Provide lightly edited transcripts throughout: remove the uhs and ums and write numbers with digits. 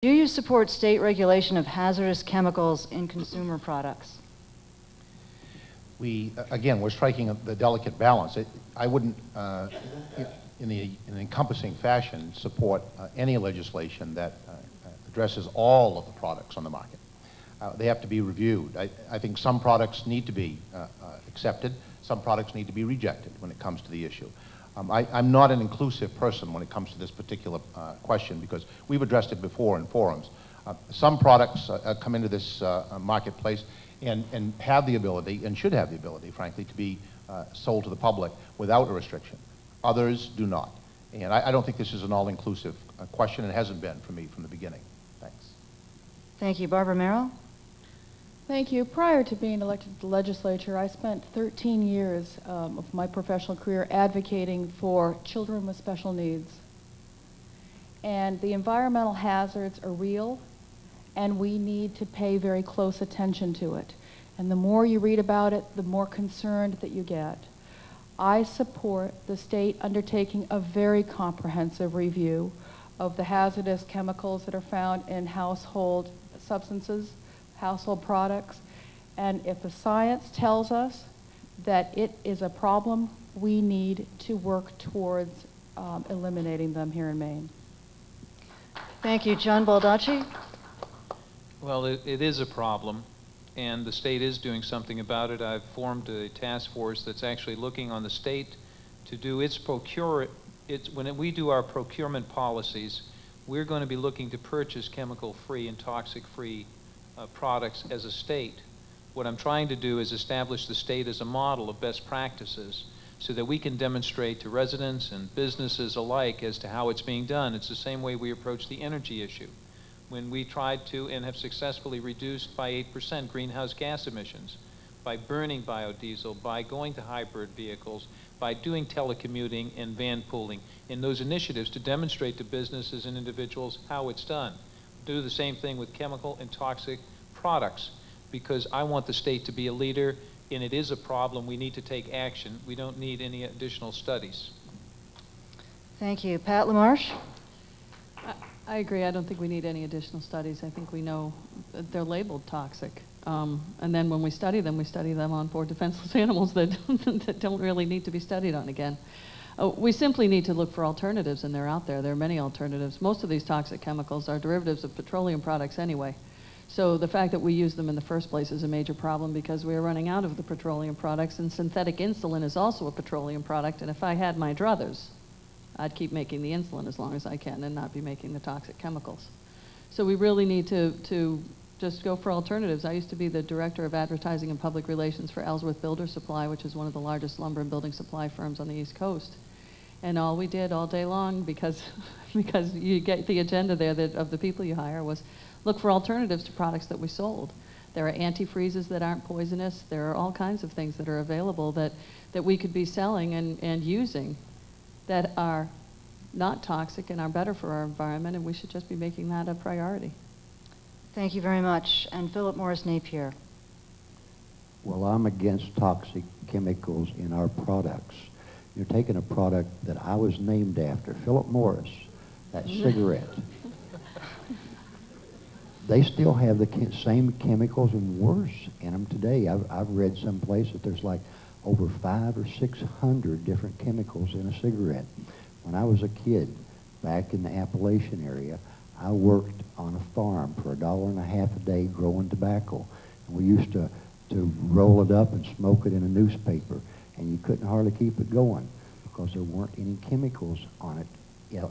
Do you support state regulation of hazardous chemicals in consumer products? Again, we're striking the delicate balance. I wouldn't, in an encompassing fashion, support any legislation that addresses all of the products on the market. They have to be reviewed. I think some products need to be accepted, some products need to be rejected when it comes to the issue. I'm not an inclusive person when it comes to this particular question, because we've addressed it before in forums. Some products come into this marketplace and have the ability, and should have the ability, frankly, to be sold to the public without a restriction. Others do not. And I don't think this is an all-inclusive question. It hasn't been for me from the beginning. Thanks. Thank you. Barbara Merrill? Thank you. Prior to being elected to the legislature, I spent 13 years of my professional career advocating for children with special needs. And the environmental hazards are real, and we need to pay very close attention to it. And the more you read about it, the more concerned that you get. I support the state undertaking a very comprehensive review of the hazardous chemicals that are found in household substances, household products, and if the science tells us that it is a problem, we need to work towards eliminating them here in Maine. Thank you. John Baldacci? Well, it is a problem, and the state is doing something about it. I've formed a task force that's actually looking on the state to do its when we do our procurement policies, we're going to be looking to purchase chemical-free and toxic-free products as a state. What I'm trying to do is establish the state as a model of best practices so that we can demonstrate to residents and businesses alike as to how it's being done. It's the same way we approach the energy issue. When we tried to and have successfully reduced by 8% greenhouse gas emissions, by burning biodiesel, by going to hybrid vehicles, by doing telecommuting and van pooling, in those initiatives to demonstrate to businesses and individuals how it's done. Do the same thing with chemical and toxic products, because I want the state to be a leader, and it is a problem. We need to take action. We don't need any additional studies. Thank you. Pat LaMarche? I agree. I don't think we need any additional studies. I think we know that they're labeled toxic. And then when we study them on poor defenseless animals that, that don't really need to be studied on again. We simply need to look for alternatives, and they're out there. There are many alternatives. Most of these toxic chemicals are derivatives of petroleum products anyway. So the fact that we use them in the first place is a major problem, because we are running out of the petroleum products, and synthetic insulin is also a petroleum product, and if I had my druthers, I'd keep making the insulin as long as I can and not be making the toxic chemicals. So we really need to just go for alternatives. I used to be the director of advertising and public relations for Ellsworth Builder Supply, which is one of the largest lumber and building supply firms on the East Coast. And all we did all day long, because you get the agenda there of the people you hire, was look for alternatives to products that we sold. There are antifreezes that aren't poisonous. There are all kinds of things that are available that we could be selling and using that are not toxic and are better for our environment, and we should just be making that a priority. Thank you very much. And Philip Morris Napier? Well, I'm against toxic chemicals in our products. You're taking a product that I was named after, Philip Morris, that cigarette. They still have the same chemicals and worse in them today. I've read someplace that there's like over 500 or 600 different chemicals in a cigarette. When I was a kid, back in the Appalachian area, I worked on a farm for $1.50 a day growing tobacco. And we used to roll it up and smoke it in a newspaper. And you couldn't hardly keep it going because there weren't any chemicals on it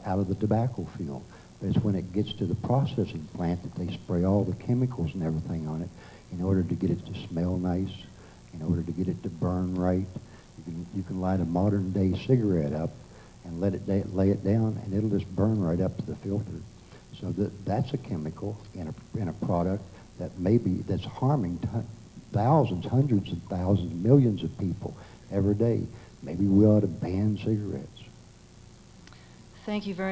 out of the tobacco field. But it's when it gets to the processing plant that they spray all the chemicals and everything on it in order to get it to smell nice, in order to get it to burn right. You can light a modern day cigarette up and lay it down, and it'll just burn right up to the filter. So that's a chemical in a product that's harming thousands, hundreds of thousands, millions of people every day. Maybe we ought to ban cigarettes. Thank you very much.